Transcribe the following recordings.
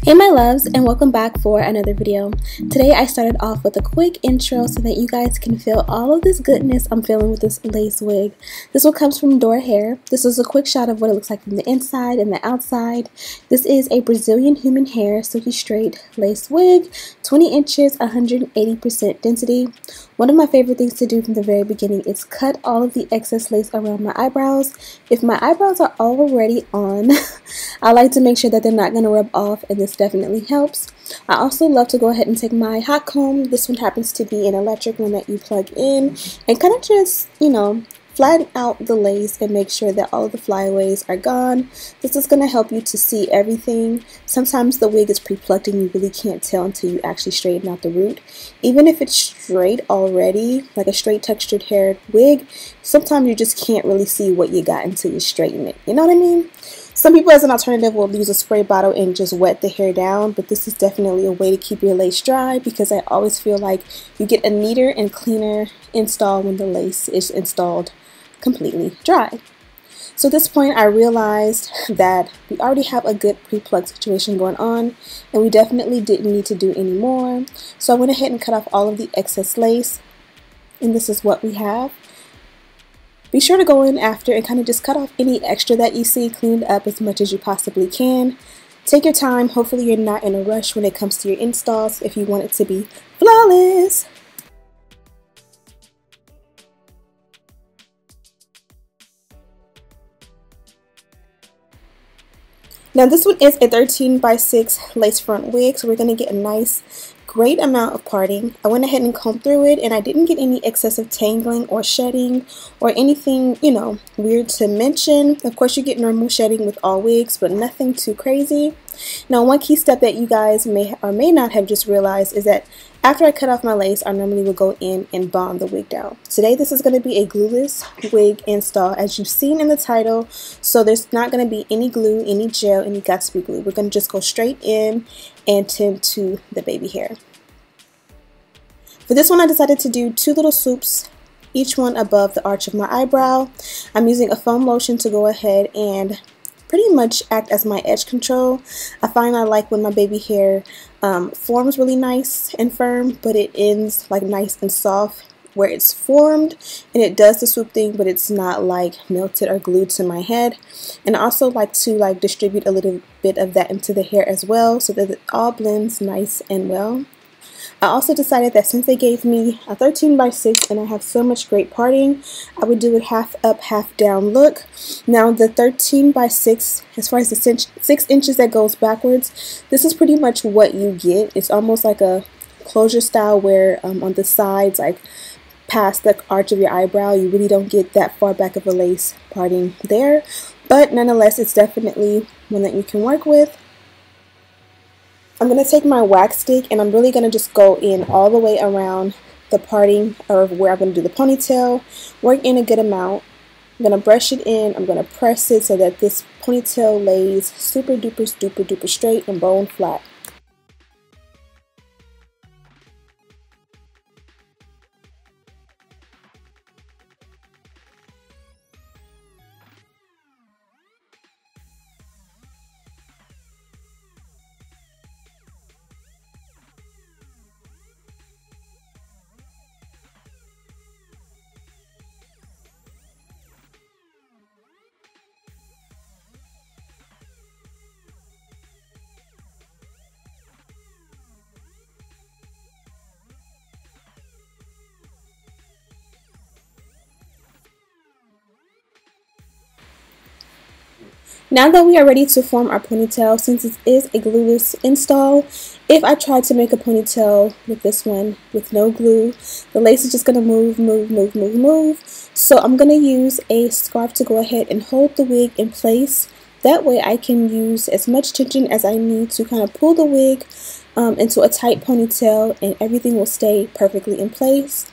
Hey my loves, and welcome back for another video. Today I started off with a quick intro so that you guys can feel all of this goodness I'm feeling with this lace wig. This one comes from Dorhair. This is a quick shot of what it looks like from the inside and the outside. This is a Brazilian human hair silky straight lace wig, 20 inches, 180% density. One of my favorite things to do from the very beginning is cut all of the excess lace around my eyebrows. If my eyebrows are already on, I like to make sure that they're not going to rub off, and this definitely helps. I also love to go ahead and take my hot comb. This one happens to be an electric one that you plug in, and kind of just, flatten out the lace and make sure that all of the flyaways are gone. This is going to help you to see everything. Sometimes the wig is pre-plucked and you really can't tell until you actually straighten out the root. Even if it's straight already, like a straight textured hair wig, sometimes you just can't really see what you got until you straighten it. You know what I mean? Some people as an alternative will use a spray bottle and just wet the hair down, but this is definitely a way to keep your lace dry, because I always feel like you get a neater and cleaner install when the lace is installed completely dry. So at this point I realized that we already have a good pre-plug situation going on, and we definitely didn't need to do any more. So I went ahead and cut off all of the excess lace, and this is what we have. Be sure to go in after and kind of just cut off any extra that you see, clean it up as much as you possibly can. Take your time. Hopefully you're not in a rush when it comes to your installs if you want it to be flawless. Now this one is a 13 by 6 lace front wig, so we're going to get a nice great amount of parting. I went ahead and combed through it, and I didn't get any excessive tangling or shedding or anything, weird to mention. Of course you get normal shedding with all wigs, but nothing too crazy. Now one key step that you guys may or may not have just realized is that after I cut off my lace, I normally will go in and bond the wig down. Today this is going to be a glueless wig install, as you've seen in the title, so there's not going to be any glue, any gel, any Gatsby glue. We're going to just go straight in and tend to the baby hair. For this one I decided to do 2 little swoops, each one above the arch of my eyebrow. I'm using a foam lotion to go ahead and pretty much act as my edge control. I find I like when my baby hair forms really nice and firm, but it ends like nice and soft where it's formed, and it does the swoop thing, but it's not like melted or glued to my head. And I also like to distribute a little bit of that into the hair as well, so that it all blends nice and well. I also decided that since they gave me a 13 by 6 and I have so much great parting, I would do a half up, half down look. Now the 13 by 6, as far as the 6 inches that goes backwards, this is pretty much what you get. It's almost like a closure style where on the sides, like past the arch of your eyebrow, you really don't get that far back of a lace parting there. But nonetheless, it's definitely one that you can work with. I'm going to take my wax stick and I'm really going to just go in all the way around the parting of where I'm going to do the ponytail, work in a good amount. I'm going to brush it in, I'm going to press it so that this ponytail lays super duper straight and bone flat. Now that we are ready to form our ponytail, since it is a glueless install, if I try to make a ponytail with this one with no glue, the lace is just going to move. So I'm going to use a scarf to go ahead and hold the wig in place. That way I can use as much tension as I need to kind of pull the wig into a tight ponytail, and everything will stay perfectly in place.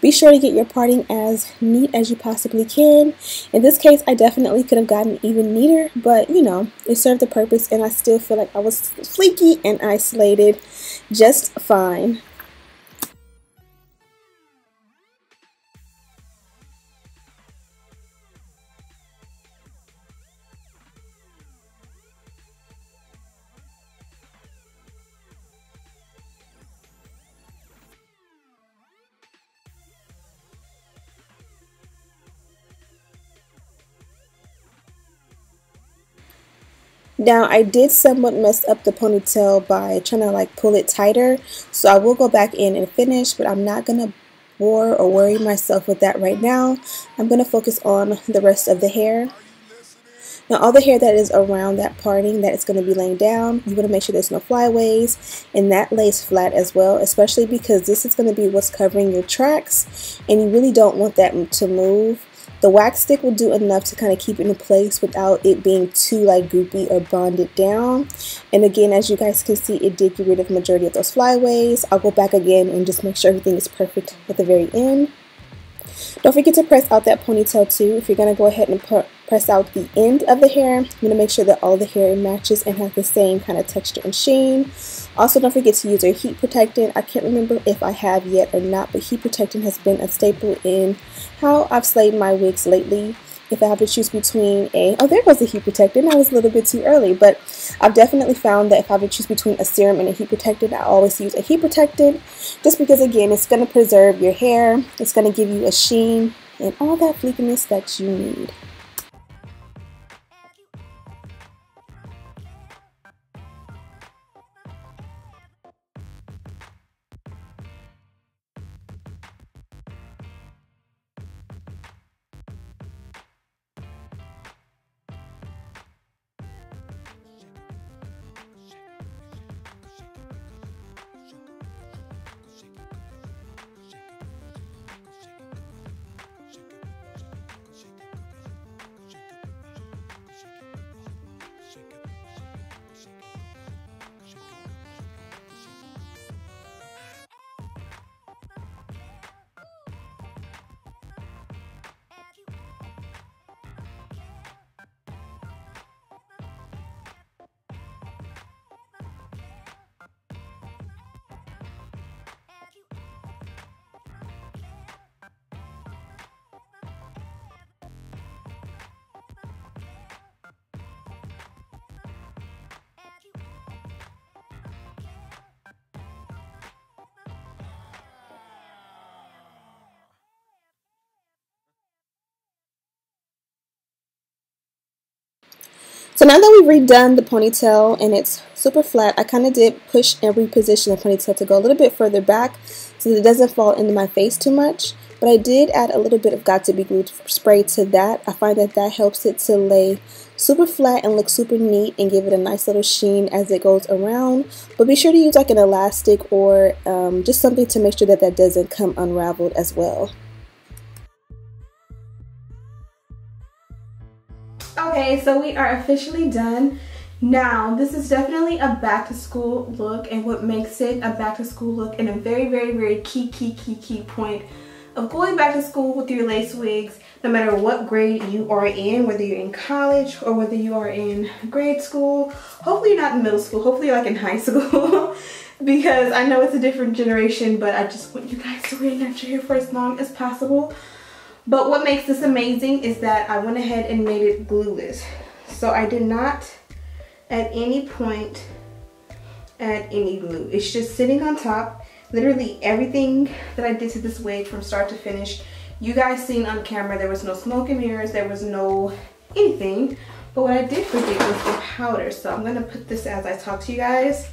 Be sure to get your parting as neat as you possibly can. In this case, I definitely could have gotten even neater, but it served the purpose, and I still feel like I was sleeky and isolated just fine. Now I did somewhat mess up the ponytail by trying to like pull it tighter, so I will go back in and finish, but I'm not gonna bore or worry myself with that right now. I'm gonna focus on the rest of the hair. Now all the hair that is around that parting that is going to be laying down, you want to make sure there's no flyaways, and that lays flat as well, especially because this is going to be what's covering your tracks and you really don't want that to move. The wax stick will do enough to kind of keep it in place without it being too like goopy or bonded down. And again, as you guys can see, it did get rid of the majority of those flyaways. I'll go back again and just make sure everything is perfect at the very end. Don't forget to press out that ponytail too. If you're going to go ahead and press out the end of the hair, I'm going to make sure that all the hair matches and has the same kind of texture and sheen. Also, don't forget to use your heat protectant. I can't remember if I have yet or not, but heat protectant has been a staple in how I've slayed my wigs lately. If I have to choose between oh, there goes the heat protectant. I was a little bit too early, but I've definitely found that if I have to choose between a serum and a heat protectant, I always use a heat protectant, just because again, it's going to preserve your hair, it's going to give you a sheen and all that fleekiness that you need. So now that we've redone the ponytail and it's super flat, I kind of did push and reposition the ponytail to go a little bit further back so that it doesn't fall into my face too much. But I did add a little bit of Got to Be Glued spray to that. I find that that helps it to lay super flat and look super neat and give it a nice little sheen as it goes around. But be sure to use like an elastic or just something to make sure that that doesn't come unraveled as well. Okay, so we are officially done. Now, this is definitely a back to school look, and what makes it a back to school look and a very key point of going back to school with your lace wigs, no matter what grade you are in, whether you're in college or whether you are in grade school. Hopefully you're not in middle school, hopefully you're like in high school because I know it's a different generation, but I just want you guys to wear natural hair for as long as possible. But what makes this amazing is that I went ahead and made it glueless. So I did not at any point add any glue. It's just sitting on top. Literally everything that I did to this wig from start to finish, you guys seen on camera. There was no smoke and mirrors, there was no anything. But what I did forget was the powder. So I'm gonna put this as I talk to you guys.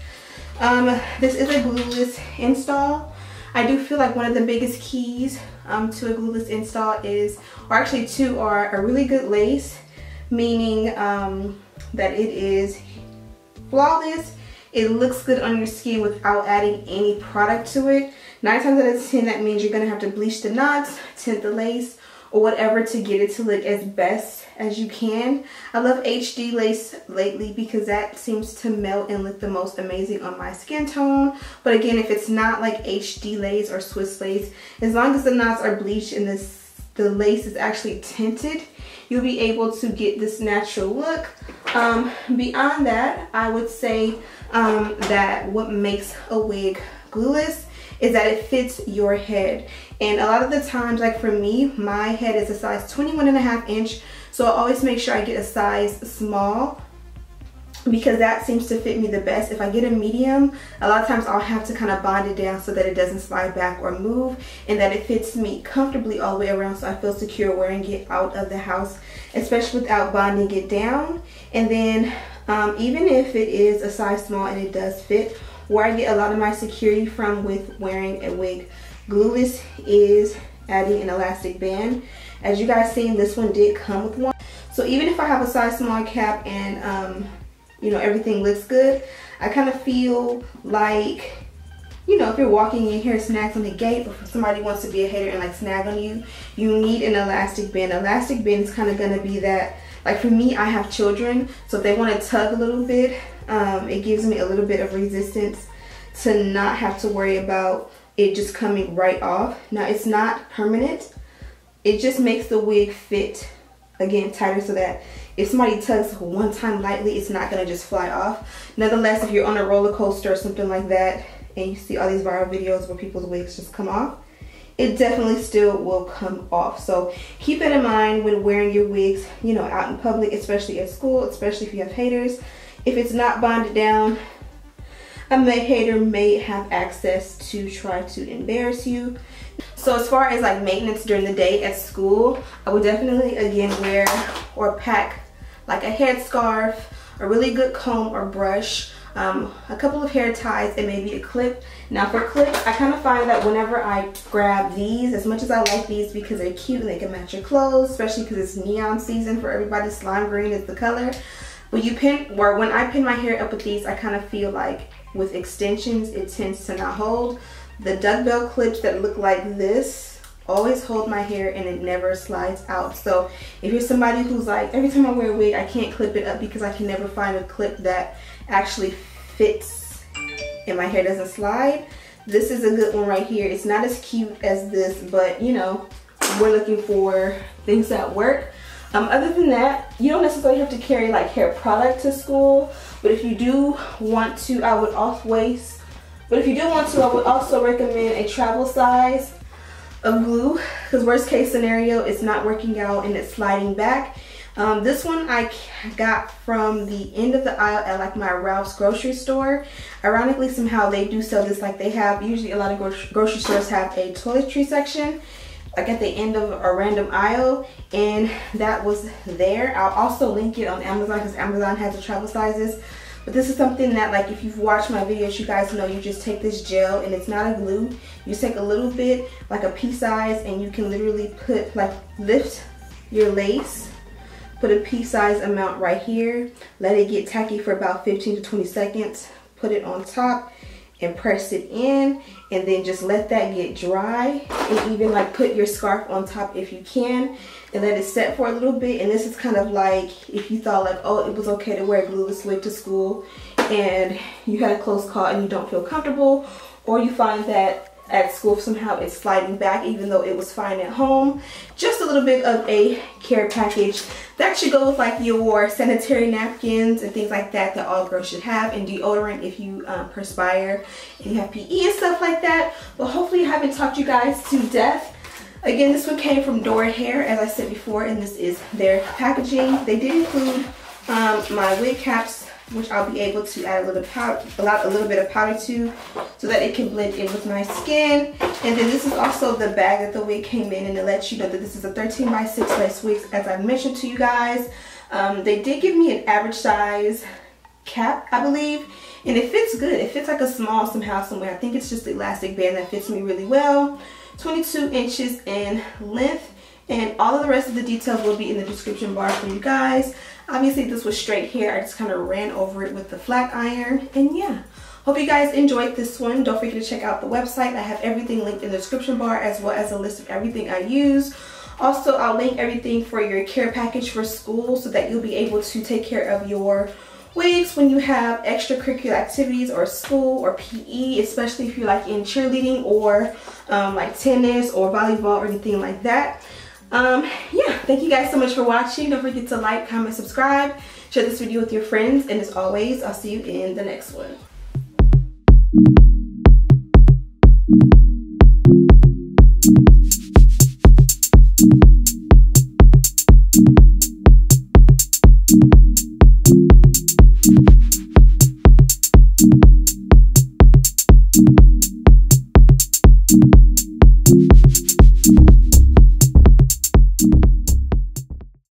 This is a glueless install. I do feel like one of the biggest keys to a glueless install is, or actually two are, a really good lace, meaning that it is flawless. It looks good on your skin without adding any product to it. 9 times out of 10, that means you're gonna have to bleach the knots, tint the lace, or whatever to get it to look as best as you can. I love HD lace lately because that seems to melt and look the most amazing on my skin tone. But again, if it's not like HD lace or Swiss lace, as long as the knots are bleached and the lace is actually tinted, you'll be able to get this natural look. Beyond that, I would say that what makes a wig glueless is that it fits your head. And a lot of the times, like for me, my head is a size 21.5 inch, so I always make sure I get a size small because that seems to fit me the best. If I get a medium, a lot of times I'll have to kind of bond it down so that it doesn't slide back or move, and that it fits me comfortably all the way around so I feel secure wearing it out of the house, especially without bonding it down. And then even if it is a size small and it does fit. Where I get a lot of my security from with wearing a wig glueless is adding an elastic band. As you guys seen, this one did come with one. So even if I have a size small cap and you know, everything looks good, I kind of feel like, you know, if you're walking and your hair snags on the gate, or if somebody wants to be a hater and like snag on you, you need an elastic band. Elastic band is kind of going to be that, like for me, I have children, so if they want to tug a little bit, it gives me a little bit of resistance to not have to worry about it just coming right off. Now, it's not permanent. It just makes the wig fit, again, tighter so that if somebody tugs one time lightly, it's not going to just fly off. Nonetheless, if you're on a roller coaster or something like that, and you see all these viral videos where people's wigs just come off, it definitely still will come off. So keep that in mind when wearing your wigs, you know, out in public, especially at school, especially if you have haters. If it's not bonded down, a hater may have access to try to embarrass you. So as far as like maintenance during the day at school, I would definitely again wear or pack like a headscarf, a really good comb or brush, a couple of hair ties, and maybe a clip. Now for clips, I kind of find that whenever I grab these, as much as I like these because they're cute and they can match your clothes, especially because it's neon season for everybody, slime green is the color. When you pin, or when I pin my hair up with these, I kind of feel like with extensions, it tends to not hold. The duck bell clips that look like this always hold my hair and it never slides out. So if you're somebody who's like, every time I wear a wig, I can't clip it up because I can never find a clip that actually fits and my hair doesn't slide, this is a good one right here. It's not as cute as this, but you know, we're looking for things that work. Other than that, you don't necessarily have to carry like hair product to school, but if you do want to, I would also recommend a travel size of glue, because worst case scenario, it's not working out and it's sliding back. This one I got from the end of the aisle at like my Ralph's grocery store. Ironically, somehow they do sell this, like they have, usually a lot of grocery stores have a toiletry section like at the end of a random aisle, and that was there. I'll also link it on Amazon because Amazon has the travel sizes. But this is something that, like, if you've watched my videos, you guys know you just take this gel, and it's not a glue. You take a little bit, like a pea size, and you can literally put, like, lift your lace, put a pea size amount right here, let it get tacky for about 15 to 20 seconds, put it on top, and press it in, and then just let that get dry, and even like put your scarf on top if you can, and let it set for a little bit. And this is kind of like if you thought like, oh, it was okay to wear a glueless wig to school and you had a close call and you don't feel comfortable, or you find that at school somehow it's sliding back even though it was fine at home. Just a little bit of a care package that should go with like your sanitary napkins and things like that all girls should have, and deodorant if you perspire and you have PE and stuff like that. But hopefully I haven't talked you guys to death. Again, this one came from Dorhair, as I said before, and this is their packaging. They did include my wig caps, which I'll be able to add a little bit of powder to, so that it can blend in with my skin. And then this is also the bag that the wig came in, and it lets you know that this is a 13x6 lace wig, as I mentioned to you guys. They did give me an average size cap, I believe, and it fits good. It fits like a small somehow somewhere. I think it's just the elastic band that fits me really well. 22 inches in length, and all of the rest of the details will be in the description bar for you guys. Obviously this was straight hair, I just kind of ran over it with the flat iron. And yeah, hope you guys enjoyed this one. Don't forget to check out the website. I have everything linked in the description bar, as well as a list of everything I use. Also, I'll link everything for your care package for school, so that you'll be able to take care of your wigs when you have extracurricular activities or school or PE, especially if you're like in cheerleading or like tennis or volleyball or anything like that. Yeah, thank you guys so much for watching. Don't forget to like, comment, subscribe, share this video with your friends, and as always, I'll see you in the next one.